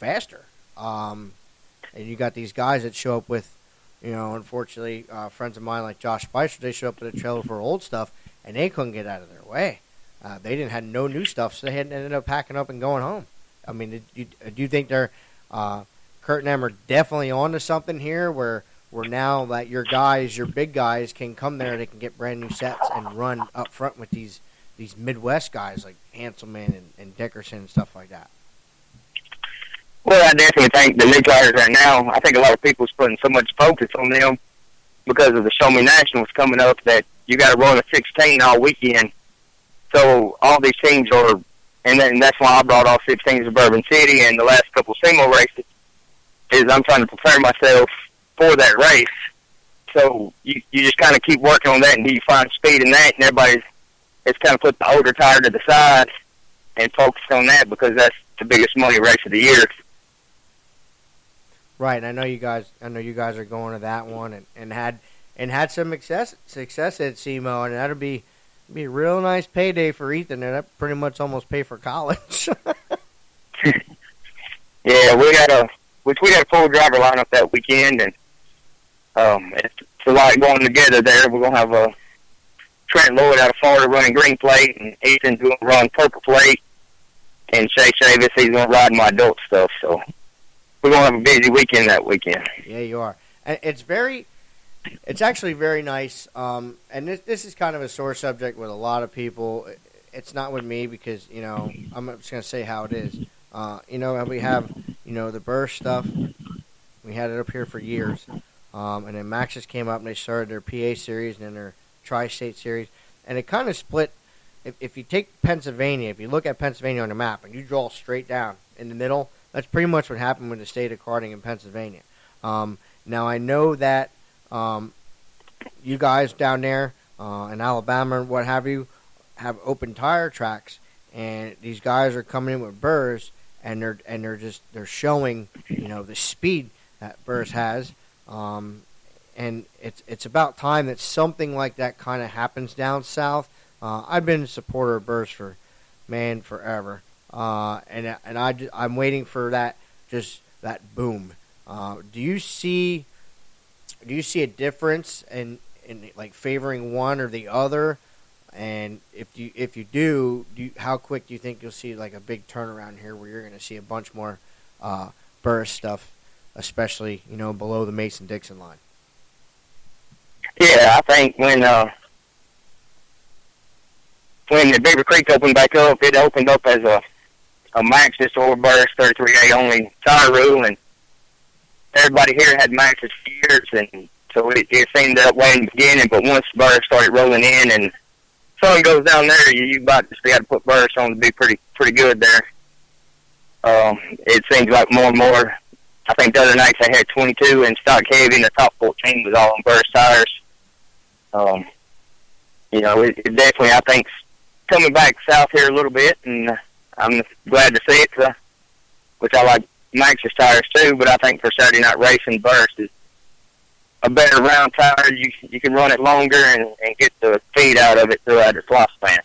faster. And you got these guys that show up with, unfortunately, friends of mine like Josh Spicer, they show up with a trailer for old stuff, and they couldn't get out of their way. They didn't have no new stuff, so they had ended up packing up and going home. I mean, do you think they're Kurt and them are definitely on to something here where now that your big guys, can come there, they can get brand new sets and run up front with these Midwest guys like Hanselman and Dickerson and stuff like that? Well, I definitely think the new players right now, I think a lot of people's putting so much focus on them because of the Show Me Nationals coming up that you got to run a 16 all weekend. So all these teams are, and that's why I brought all 16 to Bourbon City and the last couple SEMO races, is I'm trying to prepare myself for that race. So you just kind of keep working on that until you find speed in that, and everybody's kind of put the older tire to the side and focus on that because that's the biggest money race of the year. Right, and I know you guys are going to that one and had some success at SEMO, and that'll be a real nice payday for Ethan, and that pretty much almost pay for college. Yeah, we had a full driver lineup that weekend, and it's a lot going together there. We're gonna have Trent Lloyd out of Florida running green plate, and Ethan's gonna run purple plate, and Shay Chavis, he's gonna ride my adult stuff. So we're gonna have a busy weekend that weekend. Yeah, you are. And it's actually very nice. And this is kind of a sore subject with a lot of people. It's not with me because I'm just gonna say how it is. We have the Burr stuff. We had it up here for years, and then Maxxis came up and they started their PA series and then their Tri-State series, and it kind of split. If you take Pennsylvania, if you look at Pennsylvania on the map and you draw straight down in the middle, that's pretty much what happened with the state of karting in Pennsylvania. Now I know that you guys down there in Alabama and what have you have open tire tracks, and these guys are coming in with Burrs, and they're showing the speed that Burrs has, and it's about time that something like that kind of happens down south. I've been a supporter of Burrs for forever, and I'm waiting for that boom. Do you see a difference in like favoring one or the other? And if you do, how quick do you think you'll see like a big turnaround here where you're going to see a bunch more Burris stuff, especially below the Mason-Dixon line? Yeah, I think when the Beaver Creek opened back up, it opened up as a Maxxis or Burris 33A only tire rule, and everybody here had Maxxis for years, and so it seemed that way in the beginning. But once Burris started rolling in and sun goes down there, you about just got to put Burris on to be pretty good there. It seems like more and more. I think the other night they had 22 in stock heavy, and the top 14 was all on Burris tires. It definitely, I think, coming back south here a little bit, and I'm glad to see it, which I like Maxxis tires too, but I think for Saturday night racing, Burris is a better round tire. You can run it longer and get the feed out of it throughout its lifespan.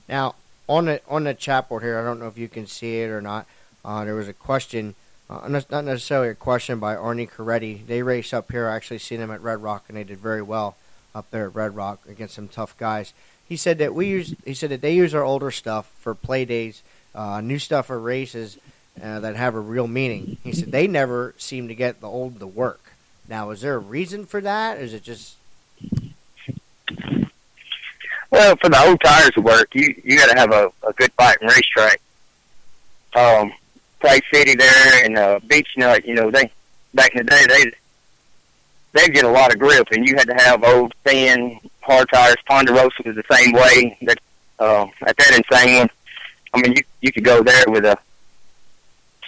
Now, on the chat board here, I don't know if you can see it or not. There was a question, not necessarily a question by Arnie Coretti. They race up here. I actually seen them at Red Rock, and they did very well up there at Red Rock against some tough guys. He said that they use our older stuff for play days, new stuff for races that have a real meaning. He said they never seem to get the old to work. Now, is there a reason for that, or is it just? Well, for the old tires to work, you got to have a good fighting racetrack. Clay City there and Beach Nut, they back in the day they get a lot of grip, and you had to have old thin hard tires. Ponderosa was the same way. That at that insane one, I mean, you could go there with a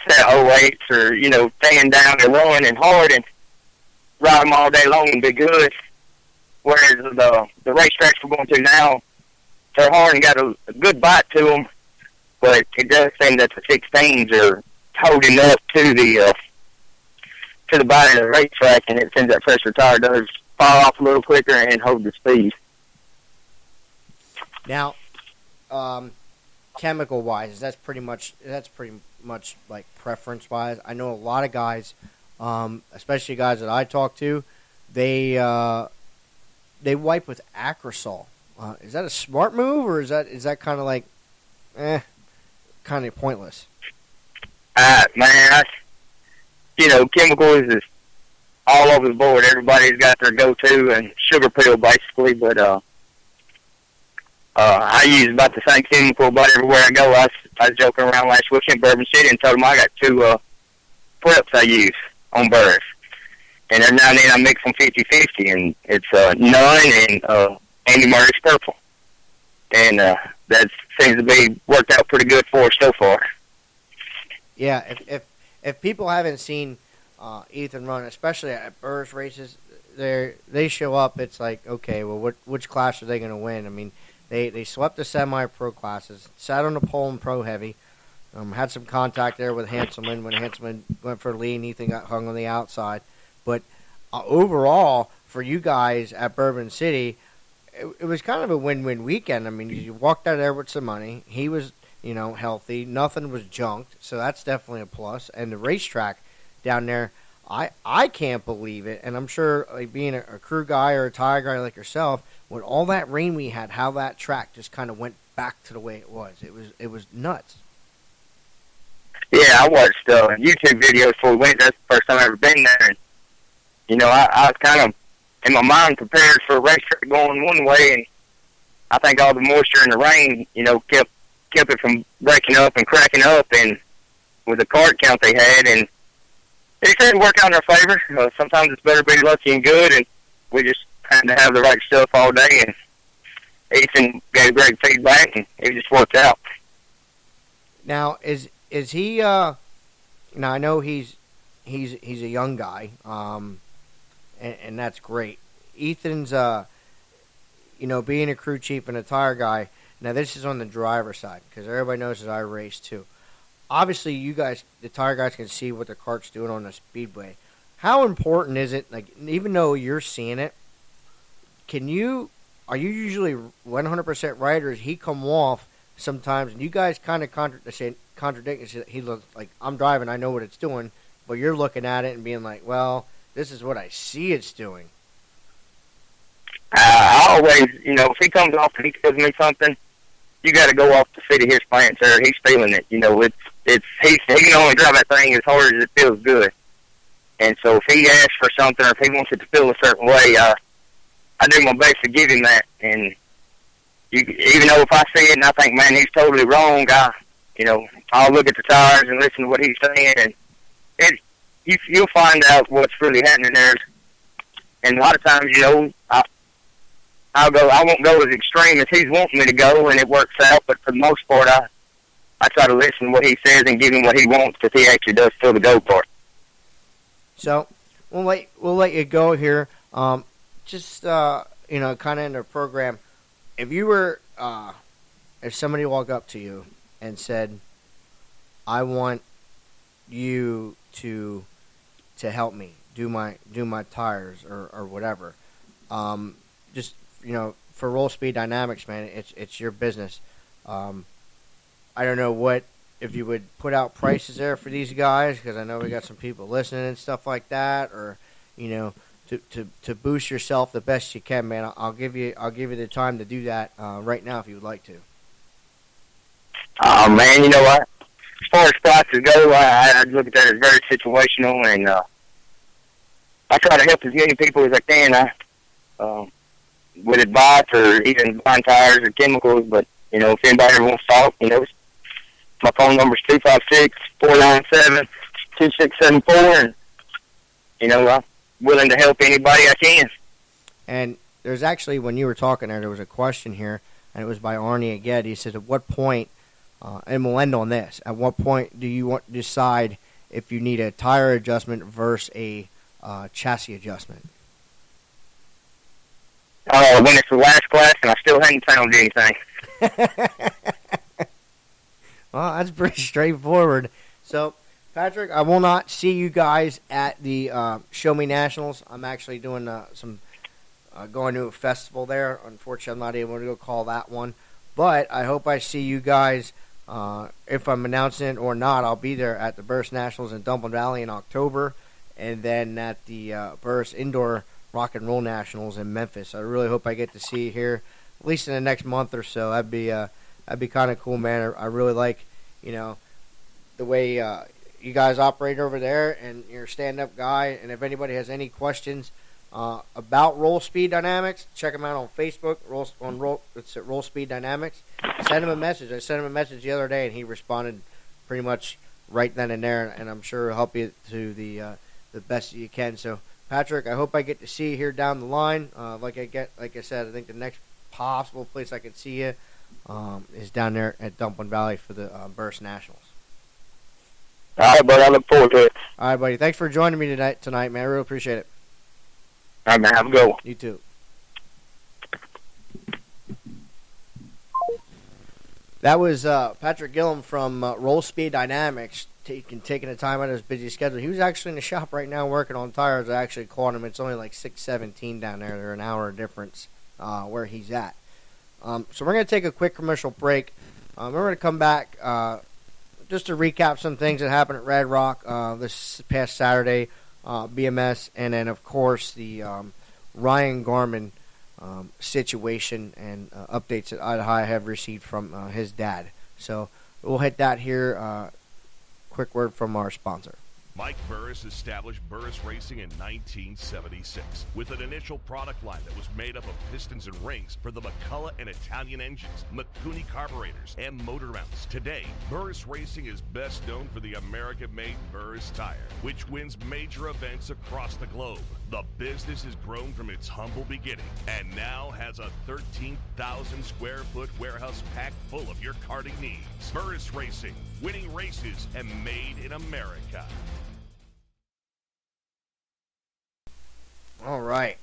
set of 08s or staying down and run and hard and ride them all day long and be good. Whereas the racetracks we're going to now, they're hard and got a good bite to them, but it does seem that the 16s are holding up to the body of the racetrack, and it seems that pressure tire does fall off a little quicker and hold the speed. Now, chemical wise, that's pretty much much like preference wise. I know a lot of guys, especially guys that I talk to, they wipe with Acrosol. Is that a smart move, or is that kind of like, kind of pointless? Man, chemicals is all over the board. Everybody's got their go-to and sugar pill, basically. But I use about the same chemical about everywhere I go. I was joking around last week in Bourbon City and told them I got 2 preps I use on birds. And every now and then I mix them 50-50, and it's None and Andy Murray's Purple. And that seems to be worked out pretty good for us so far. Yeah, if people haven't seen Ethan run, especially at Burrs races, they show up. It's like, okay, well, which class are they going to win? I mean, they swept the semi-pro classes, sat on the pole in pro heavy, had some contact there with Hanselman when Hanselman went for the lead and Ethan got hung on the outside. But overall, for you guys at Bourbon City, it was kind of a win-win weekend. I mean, you walked out of there with some money. He was, healthy. Nothing was junked, so that's definitely a plus. And the racetrack down there, I can't believe it. And I'm sure, like being a crew guy or a tire guy like yourself, with all that rain we had, how that track just kind of went back to the way it was. It was nuts. Yeah, I watched YouTube videos before we went. That's the first time I've ever been there. And, I was kind of, in my mind, prepared for a racetrack going one way, and I think all the moisture and the rain, kept it from breaking up and cracking up, and with the cart count they had, and it didn't work out in our favor. Sometimes it's better to be lucky and good, and we just had to have the right stuff all day, and Ethan gave great feedback, and it just worked out. Now, is he? Now I know he's a young guy, and that's great. Ethan's, being a crew chief and a tire guy. Now this is on the driver's side because everybody knows that I race too. Obviously, you guys, the tire guys, can see what the cart's doing on the speedway. How important is it? Like, even though you're seeing it, are you usually 100% right, or does he come off sometimes? And you guys kind of contradict and say he looks like, I'm driving, I know what it's doing, but you're looking at it and being like, well, this is what I see it's doing. I always, if he comes off and he tells me something, you got to go off the seat of his pants there. He's feeling it. He can only drive that thing as hard as it feels good. And so if he asks for something or if he wants it to feel a certain way, I do my best to give him that. And even though if I see it and I think, man, he's totally wrong, I'll look at the tires and listen to what he's saying, and you'll find out what's really happening there. And a lot of times, I won't go as extreme as he's wanting me to go, and it works out. But for the most part, I try to listen to what he says and give him what he wants if he actually does fill the go part. So we'll let you go here. Just kind of in the program. If you were, if somebody walked up to you and said, "I want you to help me do my tires or whatever," just for Roll Speed Dynamics, man, it's your business. I don't know if you would put out prices there for these guys, because I know we got some people listening and stuff like that, or to boost yourself the best you can, man. I'll give you the time to do that right now if you would like to. Oh man, you know what? As far as prices go, I look at that as very situational, and I try to help as many people as I can. With advice or even buying tires or chemicals, but if anybody ever wants to talk, my phone number is 256-497-2674, and I'm willing to help anybody I can. And there's actually, when you were talking there was a question here, and it was by Arnie again. He said, at what point, and we'll end on this, at what point do you want to decide if you need a tire adjustment versus a chassis adjustment? When it's the last class and I still haven't found anything. Well, that's pretty straightforward. So, Patrick, I will not see you guys at the Show Me Nationals. I'm actually doing going to a festival there. Unfortunately, I'm not able to go call that one. But I hope I see you guys If I'm announcing it or not, I'll be there at the Burris Nationals in Dumpling Valley in October, and then at the Burris Indoor Rock and Roll Nationals in Memphis. I really hope I get to see you here, at least in the next month or so. That'd be kind of cool, man. I really like, the way you guys operate over there, and you're a stand-up guy. And if anybody has any questions about Roll Speed Dynamics, check them out on Facebook. It's at Roll Speed Dynamics. Send him a message. I sent him a message the other day, and he responded pretty much right then and there. And I'm sure he'll help you to the best you can. So, Patrick, I hope I get to see you here down the line. Like I said, I think the next possible place I could see you is down there at Dumpling Valley for the Burris Nationals. All right, buddy. I look forward to it. All right, buddy. Thanks for joining me tonight, man. I really appreciate it. All right, man. Have a good one. You too. That was Patrick Gilliam from Roll Speed Dynamics, taking the time out of his busy schedule. He was actually in the shop right now working on tires. I actually called him. It's only like 6:17 down there. They're an hour difference where he's at. So we're going to take a quick commercial break. We're going to come back just to recap some things that happened at Red Rock this past Saturday, BMS, and then, of course, the Ryan Garman situation and updates that I have received from his dad. So we'll hit that here. Quick word from our sponsor. Mike Burris established Burris Racing in 1976 with an initial product line that was made up of pistons and rings for the McCullough and Italian engines, Mikuni carburetors, and motor mounts. Today, Burris Racing is best known for the American-made Burris tire, which wins major events across the globe. The business has grown from its humble beginning and now has a 13,000 square foot warehouse packed full of your karting needs. Burris Racing, winning races and made in America. All right.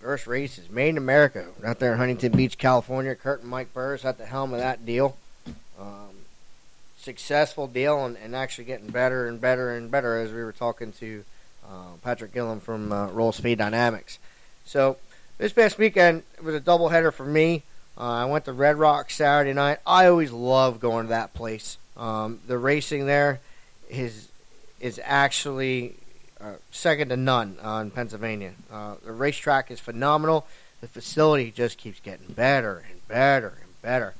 Burris Races, made in America. We're out there in Huntington Beach, California. Kurt and Mike Burris at the helm of that deal. Successful deal and actually getting better and better and better as we were talking to Patrick Gilliam from Roll Speed Dynamics. So this past weekend, it was a doubleheader for me. I went to Red Rock Saturday night. I always love going to that place. The racing there is actually second to none in Pennsylvania. The racetrack is phenomenal. The facility just keeps getting better and better and better.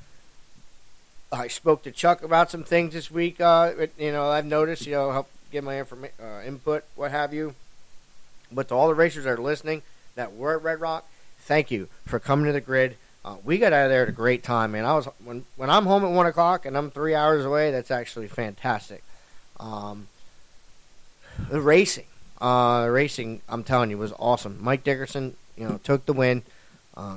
I spoke to Chuck about some things this week. I've noticed, help get my input, what have you. But to all the racers that are listening that were at Red Rock, thank you for coming to the grid. We got out of there at a great time, man. When I'm home at 1 o'clock and I'm 3 hours away, that's actually fantastic. The racing, I'm telling you, was awesome. Mike Dickerson, took the win.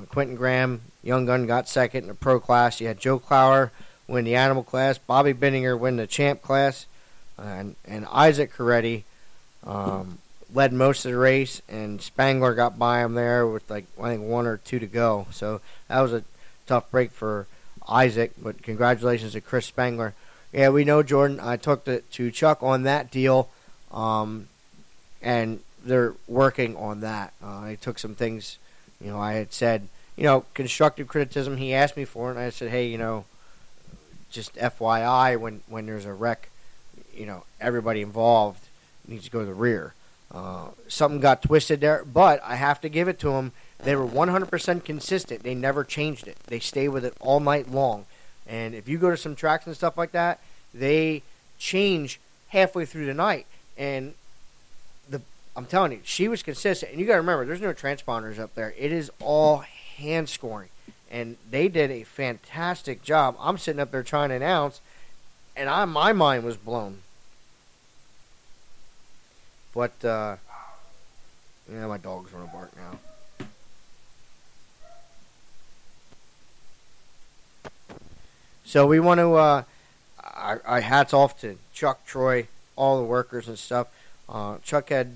Quentin Graham, young gun, got second in the pro class. You had Joe Clower win the animal class. Bobby Binninger win the champ class. And Isaac Coretti led most of the race, and Spangler got by him there with, I think 1 or 2 to go. So that was a tough break for Isaac, but congratulations to Chris Spangler. Yeah, we know, Jordan. I talked to Chuck on that deal, and they're working on that. I took some things, I had said, constructive criticism he asked me for, and I said, hey, just FYI, when there's a wreck, everybody involved needs to go to the rear. Something got twisted there, but I have to give it to them. They were 100% consistent. They never changed it. They stay with it all night long. And if you go to some tracks and stuff like that, they change halfway through the night. And I'm telling you, she was consistent. And you got to remember, there's no transponders up there. It is all hand scoring. And they did a fantastic job. I'm sitting up there trying to announce, and my mind was blown. But, my dog's going to bark now. So we want to, our hats off to Chuck, Troy, all the workers and stuff. Chuck had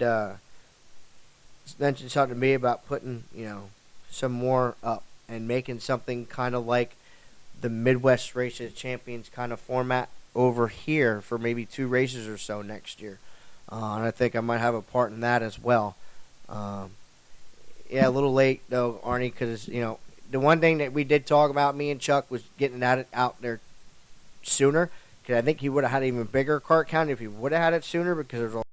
mentioned something to me about putting, some more up and making something kind of like the Midwest Races Champions kind of format over here for maybe 2 races or so next year. And I think I might have a part in that as well. A little late, though, Arnie, because, the one thing that we did talk about, me and Chuck, was getting that out there sooner. Because I think he would have had an even bigger cart count if he would have had it sooner, because there's a